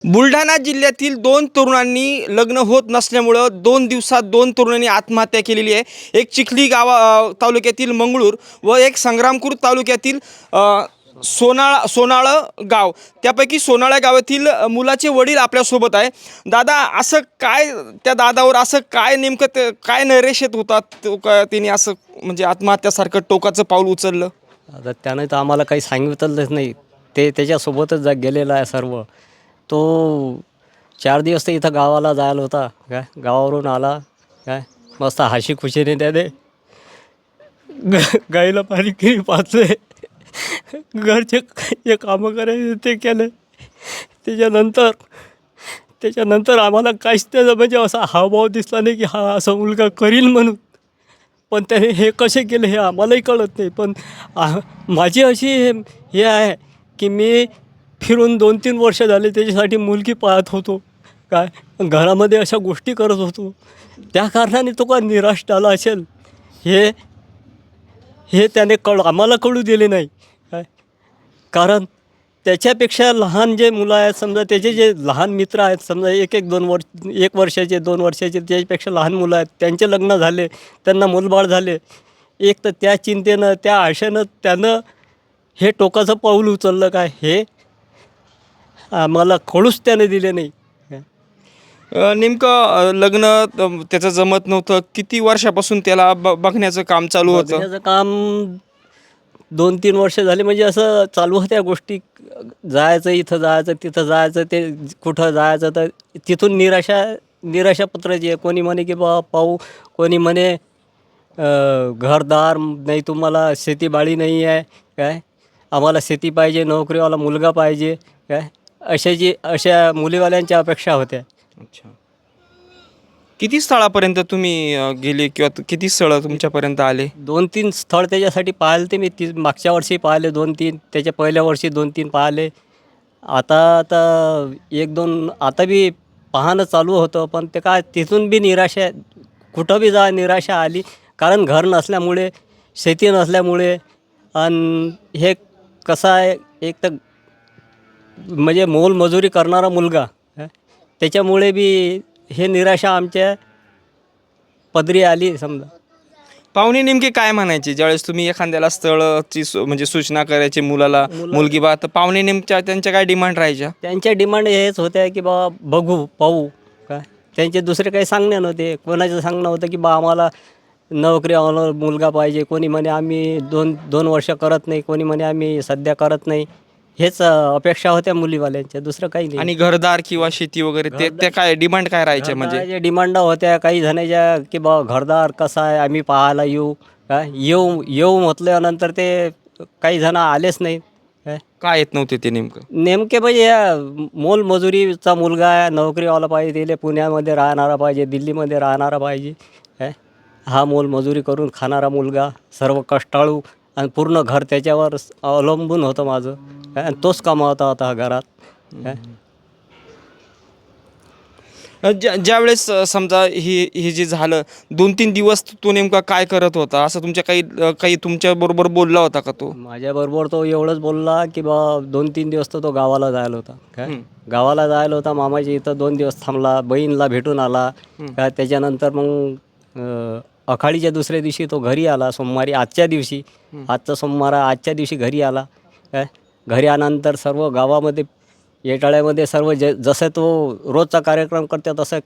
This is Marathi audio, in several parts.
बुलढाणा जिल्ह्यातील दोन तरुणांनी लग्न होत नसल्यामुळं 2 दिवसात दोन तरुणांनी आत्महत्या केलेली आहे. एक चिखली तालुक्यातील मंगळूर व एक संग्रामपूर तालुक्यातील सोनाळ गाव. त्यापैकी सोनाळा गावातील मुलाचे वडील आपल्यासोबत आहे. दादा, असं काय त्या दादावर असं काय नेमकं काय नैराश्य येत होता त्यांनी असं म्हणजे आत्महत्यासारखं टोकाचं पाऊल उचललं? आता त्यानं तर आम्हाला काही सांगितलंच नाही. ते त्याच्यासोबतच गेलेला आहे सर्व. तो 4 दिवस तर इथं गावाला जायला होता काय, गावावरून आला काय, मस्त हसी खुशीने त्याने गाईला पाणी किरी पाचले, घरचे जे कामं करायचे ते केले. त्याच्यानंतर त्याच्यानंतर आम्हाला काहीच त्याचा म्हणजे असा हावभाव दिसला नाही की हा असा मुलगा करील म्हणून. पण त्याने हे कसे केले हे आम्हालाही कळत नाही. पण माझी अशी हे आहे की मी फिरून 2-3 वर्ष झाले त्याच्यासाठी मुलगी पाहत होतो काय, घरामध्ये अशा गोष्टी करत होतो. त्या कारणाने तो का निराश झाला असेल हे हे त्याने आम्हाला कळू दिले नाही काय. कारण त्याच्यापेक्षा लहान जे मुलं आहेत, समजा त्याचे जे लहान मित्र आहेत, समजा 1 वर्षाचे 2 वर्षाचे त्याच्यापेक्षा लहान मुलं आहेत, त्यांचे लग्न झाले, त्यांना मूलबाळ झाले. एक तर त्या चिंतेनं त्या आशेनं त्यानं हे टोकाचं पाऊल उचललं काय हे आम्हाला कळूच त्याने दिले नाही. नेमकं लग्न त्याचं जमत नव्हतं. किती वर्षापासून त्याला बघण्याचं काम चालू होतं? बघण्याचं काम 2-3 वर्ष झाले, म्हणजे असं चालू होत्या गोष्टी. जायचं, इथं जायचं, तिथं जायचं, ते कुठं जायचं तर तिथून निराशापत्रच आहे. कोणी म्हणे की बा पाहू, कोणी म्हणे घरदार नाही, तुम्हाला शेतीबाडी नाही आहे काय, आम्हाला शेती पाहिजे, नोकरीवाला मुलगा पाहिजे काय, अशा मुलीवाल्यांच्या अपेक्षा होत्या. अच्छा. किती स्थळापर्यंत तुम्ही गेले किंवा किती स्थळं तुमच्यापर्यंत आले? 2-3 स्थळ त्याच्यासाठी पाहिले ते मी. मागच्या वर्षी पाहिले 2-3, त्याच्या पहिल्या वर्षी 2-3 पाहिले. आता 1-2 आता बी पाहणं चालू होतं. पण ते काय तिथून बी निराशा, कुठं बी जा निराशा आली. कारण घर नसल्यामुळे, शेती नसल्यामुळे, आणि हे कसं आहे, एक तर म्हणजे मोलमजुरी करणारा मुलगा त्याच्यामुळे बी हे निराशा आमच्या पदरी आली समजा. पाहुणे नेमके काय म्हणायचे ज्यावेळेस तुम्ही एखाद्याला स्थळाची म्हणजे सूचना करायची मुलाला, मुलगी बा, तर पाहुणे नेमच्या त्यांच्या काय डिमांड राहायच्या? त्यांच्या डिमांड हेच होत्या की बा बघू पाहू काय. त्यांचे दुसरे काही सांगणे नव्हते. कोणाचं सांगणं होतं की बा आम्हाला नोकरी, आम्हाला मुलगा पाहिजे. कोणी म्हणे आम्ही 2 वर्ष करत नाही, कोणी म्हणे आम्ही सध्या करत नाही. हेच अपेक्षा होत्या मुलीवाल्यांच्या, दुसरं काही नाही. आणि घरदार किंवा शेती वगैरे ते काय डिमांड काय राहायचे म्हणजे? घरदाराच्या डिमांड होत्या काही जणांच्या की बा घरदार कसा आहे, आम्ही पाहायला येऊ काय. येऊ म्हटल्यानंतर ते काही जण आलेच नाही काय. काय येत नव्हते ते नेमकं? नेमके म्हणजे या मोलमजुरीचा मुलगा आहे, नोकरीवाला पाहिजे, त्याला पुण्यामध्ये राहणारा पाहिजे, दिल्लीमध्ये राहणारा पाहिजे काय. हा मोलमजुरी करून खाणारा मुलगा, सर्व कष्टाळू, आणि पूर्ण घर त्याच्यावर अवलंबून होतं माझं काय, आणि तोच कमावता होता घरात काय. ज्यावेळेस समजा हे जे झालं 2-3 दिवस तो नेमका काय करत होता असं तुमच्या काही तुमच्याबरोबर बोलला होता का तो? माझ्याबरोबर तो एवढंच बोलला की बा 2-3 दिवस तर तो गावाला जायला होता काय. गावाला जायला होता, मामाची इथं 2 दिवस थांबला, बहीणला भेटून आला काय. त्याच्यानंतर मग आखाडीच्या दुसऱ्या दिवशी तो घरी आला, सोमवारी, आजच्या सोमवार, आजच्या दिवशी घरी आला काय. घरी आल्यानंतर सर्व गावामध्ये, येटाळ्यामध्ये सर्व जसं तो रोजचा कार्यक्रम करते तसं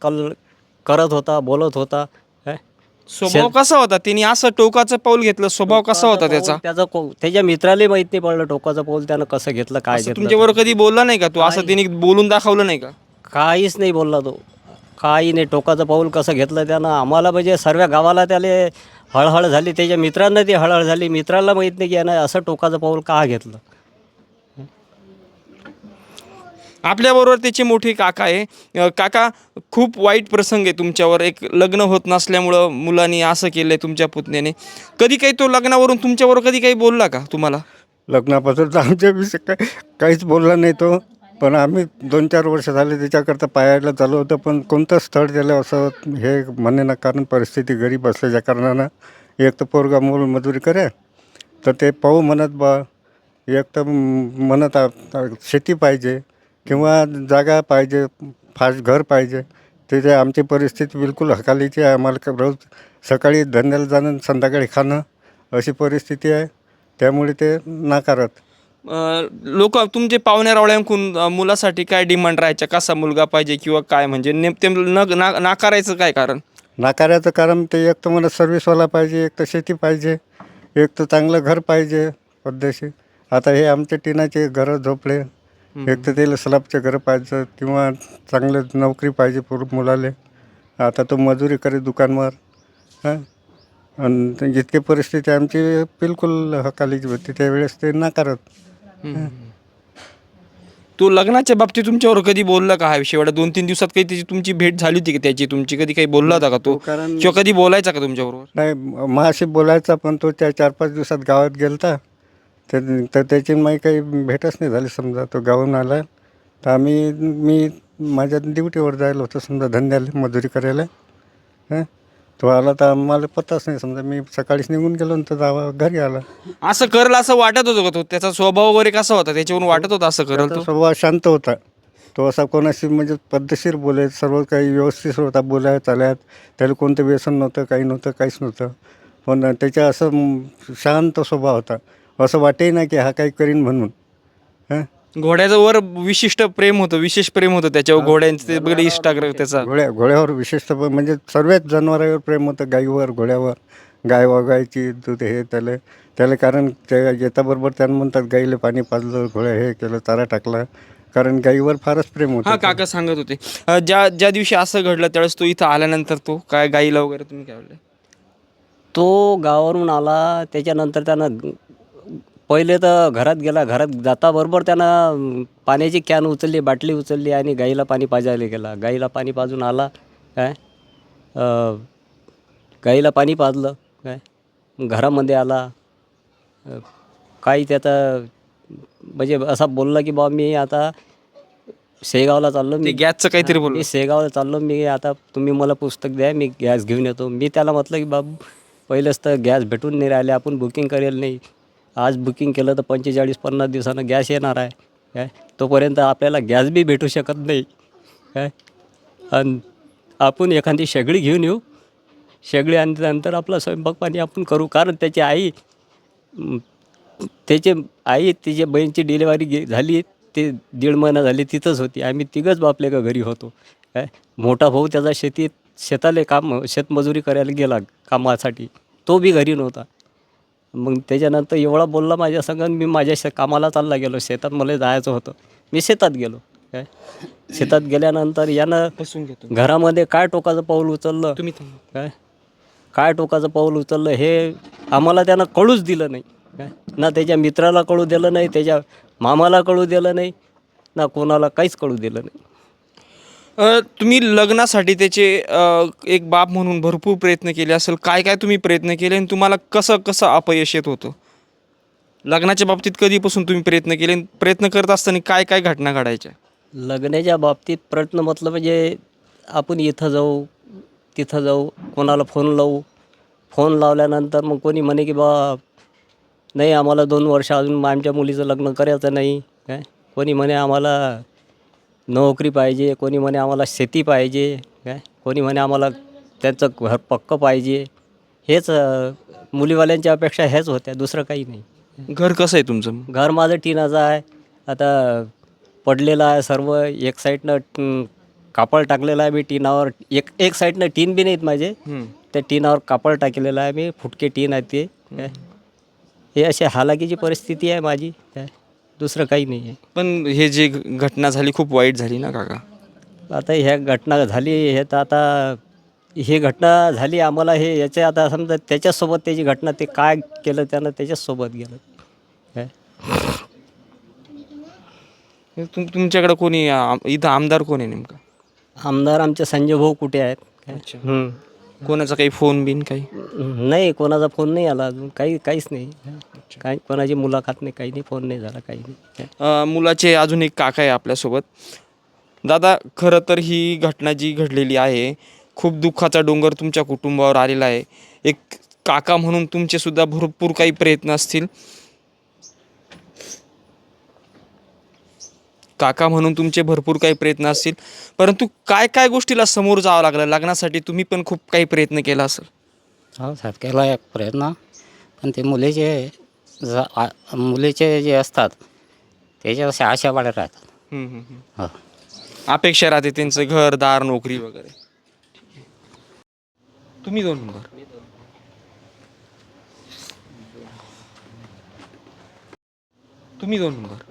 करत होता, बोलत होता काय. स्वभाव कसा होता? त्यांनी असं टोकाचं पाऊल घेतलं, स्वभाव कसा होता त्याचा? त्याच्या मित्राला माहीत नाही पडलं टोकाचं पाऊल त्यानं कसं घेतलं, काय घेतलं. तुमच्याबरोबर कधी बोलला नाही का तो? असं त्यांनी बोलून दाखवलं नाही का? काहीच नाही बोलला तो, काही नाही. टोकाचं पाऊल कसं घेतलं त्यानं आम्हाला, म्हणजे सर्व गावाला त्याला हळहळ झाली. त्याच्या मित्रांना ती हळहळ झाली. मित्राला माहीत नाही की यानं असं टोकाचं पाऊल का घेतलं. आपल्याबरोबर त्याचे मोठे काका आहे. काका, खूप वाईट प्रसंग आहे तुमच्यावर. एक लग्न होत नसल्यामुळं मुलांनी असं केलं आहे तुमच्या पुतण्याने. कधी काही तो लग्नावरून तुमच्याबरोबर कधी काही बोलला का तुम्हाला? लग्नापासून तर आमच्याविषयी काहीच बोलला नाही तो. पण आम्ही 2-4 वर्ष झाले त्याच्याकरता पाहायला चालू होतं, पण कोणतं स्थळ दिलं असं हे म्हणे ना. कारण परिस्थिती गरीब असल्याच्या कारणानं एक तर पोरगा मोलमजुरी करे, तर ते पाहू म्हणत बा. एक तर म्हणत शेती पाहिजे, किंवा जागा पाहिजे, फास्ट घर पाहिजे. तिथे आमची परिस्थिती बिलकुल हकालीची आहे. आम्हाला रोज सकाळी धंद्याला जाणं, संध्याकाळी खाणं अशी परिस्थिती आहे. त्यामुळे ते नाकारत. लोक तुमचे पाहुण्या-रावळ्यांकडून मुलासाठी काय डिमांड राहायच्या, कसा मुलगा पाहिजे किंवा काय, म्हणजे नेमके नाकारायचं काय कारण? नाकारायचं कारण ते एक तर मला सर्व्हिसवाला पाहिजे, एक तर शेती पाहिजे, एक तर चांगलं घर पाहिजे पद्धतशीर. आता हे आमचे टिनाचे घरं झोपले. एक तर त्याला स्लॅबचे घरं पाहिजे किंवा चांगलं नोकरी पाहिजे मुलाले. आता तो मजुरी करे दुकानवर. हां, आणि जितकी परिस्थिती आमची बिलकुल हकालीची होती त्यावेळेस ते नाकारत. तू लग्नाच्या बाबतीत तुमच्यावर कधी बोलला का हा विषय? एवढ्या 2-3 दिवसात काही त्याची तुमची भेट झाली होती का त्याची? तुमची कधी काही बोलला होता का तो? कारण किंवा कधी बोलायचा का तुमच्याबरोबर? नाही, माझ्याशी बोलायचा, पण तो त्या 4-5 दिवसात गावात गेलता. तर त्याची माही काही भेटच नाही झाली. समजा तो गावाहून आला तर मी माझ्या ड्युटीवर जायला होतं, समजा धंद्याला मजुरी करायला. हां, तो आला तर आम्हाला पत्ताच नाही. समजा मी सकाळीच निघून गेलो तर जावा घरी आला. असं करल असं वाटत होतं का तो? त्याचा स्वभाव वगैरे कसा होता? त्याच्यावरून वाटत होतं असं करल त्याचा तो? स्वभाव शांत होता. तो असा कोणाशी म्हणजे पद्धतशीर बोले, सर्व काही व्यवस्थित होता बोलाय चालायत. त्याला कोणतं व्यसन नव्हतं, काही नव्हतं, काहीच नव्हतं. पण त्याच्या असं शांत स्वभाव होता. असं वाटेही नाही की हा काही करीन म्हणून. हां, घोड्याचं वर विशिष्ट प्रेम होतं, विशेष प्रेम होतं त्याच्यावर. घोड्यांचं ते बघितलं इंस्टाग्राम त्याचा. घोड्यावर विशेषतः म्हणजे सर्वच जनावरांवर प्रेम होतं. गाईवर, घोड्यावर. गाय वागायची, दूध हे त्याला कारण त्या येताबरोबर त्यांना म्हणतात गाईला पाणी पाजलं, घोड्या हे केलं, चारा टाकला. कारण गाईवर फारच प्रेम होतं. हा, काका सांगत होते. ज्या ज्या दिवशी असं घडलं त्यावेळेस तो इथं आल्यानंतर तो काय गाईला वगैरे तुम्ही काय बोलले? तो गावावरून आला. त्याच्यानंतर त्यानं पहिले तर घरात गेला. घरात जाताबरोबर त्यानं पाण्याची कॅन उचलली, बाटली उचलली आणि गाईला पाणी पाजायला गेला. गाईला पाणी पाजून आला काय, गाईला पाणी पाजलं काय, घरामध्ये आला. काही त्याचा म्हणजे असा बोलला की बा मी आता शेगावला चाललो. ते गॅसचं काहीतरी बोललो. मी शेगावला चाललो. मी आता तुम्ही मला पुस्तक द्या, मी गॅस घेऊन येतो. मी त्याला म्हटलं की बाबू पहिलेच तर गॅस भेटून नाही राहिले, आपण बुकिंग करेल नाही. आज बुकिंग केलं तर 45-50 दिवसानं गॅस येणार आहे काय, तोपर्यंत आपल्याला गॅस बी भेटू शकत नाही काय. आणि आपण एखादी शेगडी घेऊन येऊ, शेगडी आणल्यानंतर आपला स्वयंपाक पाणी आपण करू. कारण त्याची आई तिच्या बहिणीची डिलेवरी झाली, ते 1.5 महिना झाली तिथंच होती. आम्ही तिघंच बापले का घरी होतो काय. मोठा भाऊ त्याचा शेताले शेतमजुरी करायला गेला कामासाठी, तो बी घरी नव्हता. मग त्याच्यानंतर एवढा बोलला माझ्या संग. मी माझ्या कामाला चालला गेलो. शेतात मला जायचं होतं, मी शेतात गेलो काय. शेतात गेल्यानंतर यानं बसून घेतो घरामध्ये काय टोकाचं पाऊल उचललं तुम्ही. काय टोकाचं पाऊल उचललं हे आम्हाला त्यानं कळूच दिलं नाही काय. ना त्याच्या मित्राला कळू दिलं नाही, त्याच्या मामाला कळू दिलं नाही, ना कोणाला काहीच कळू दिलं नाही. तुम्ही लग्नासाठी त्याचे एक बाप म्हणून भरपूर प्रयत्न केले असेल. काय काय तुम्ही प्रयत्न केले आणि तुम्हाला कसं कसं अपयश येत होतं? लग्नाच्या बाबतीत कधीपासून तुम्ही प्रयत्न केले? प्रयत्न करत असताना काय काय घटना घडायच्या? लग्नाच्या बाबतीत प्रयत्न म्हटलं म्हणजे आपण इथं जाऊ, तिथं जाऊ, कोणाला फोन लावू. फोन लावल्यानंतर मग कोणी म्हणे की बा नाही, आम्हाला 2 वर्ष अजून आमच्या मुलीचं लग्न करायचं नाही काय. कोणी म्हणे आम्हाला नोकरी पाहिजे, कोणी म्हणे आम्हाला शेती पाहिजे काय, कोणी म्हणे आम्हाला त्यांचं घर पक्कं पाहिजे. हेच मुलीवाल्यांच्या अपेक्षा ह्याच होत्या, दुसरं काही नाही. घर कसं आहे तुमचं? घर माझं टिनाचं आहे. आता पडलेलं आहे सर्व. एक साईडनं कापड टाकलेलं आहे मी टिनावर. एक साईडनं टीन बी नाहीत माझे, त्या टिनावर कापड टाकलेलं आहे मी. फुटके टीन आहे ते काय. हे अशी हालाकीची परिस्थिती आहे माझी काय, दुसरं काही नाही आहे. पण हे जे घटना झाली खूप वाईट झाली ना काका? आता ह्या घटना झाली, हे तर आता ही घटना झाली आम्हाला, हे याच्या आता समजा त्याच्यासोबत त्याची घटना, ते काय केलं त्यानं त्याच्याचसोबत गेलं काय. तुमच्याकडे कोणी इथं आमदार कोण आहे नेमका? आमदार आमचे संजय भाऊ कुठे आहेत काय. कोणाचा काही फोन बिन काही? नाही, कोणाचा फोन नाही आला अजून, काहीच नाही. काही कोणाची मुलाखत नाही, काही नाही, फोन नाही झाला, काही नाही. मुलाचे अजून एक काका आहे आपल्यासोबत. दादा, खरं तर ही घटना जी घडलेली आहे, खूप दुःखाचा डोंगर तुमच्या कुटुंबावर आलेला आहे. एक काका म्हणून तुमचेसुद्धा भरपूर काही प्रयत्न असतील. काका म्हणून तुमचे भरपूर काही प्रयत्न असतील, परंतु काय काय गोष्टीला समोर जावं लागलं लग्नासाठी? तुम्ही पण खूप काही प्रयत्न केला असेल. हो साहेब केला एक प्रयत्न, पण ते मुलीचे जे असतात त्याच्या अशा आशा वाढत राहतात. हम्म, हम्म, हम्म. हो अपेक्षा राहते त्यांचं घरदार नोकरी वगैरे. तुम्ही 2 नंबर. तुम्ही 2 नंबर.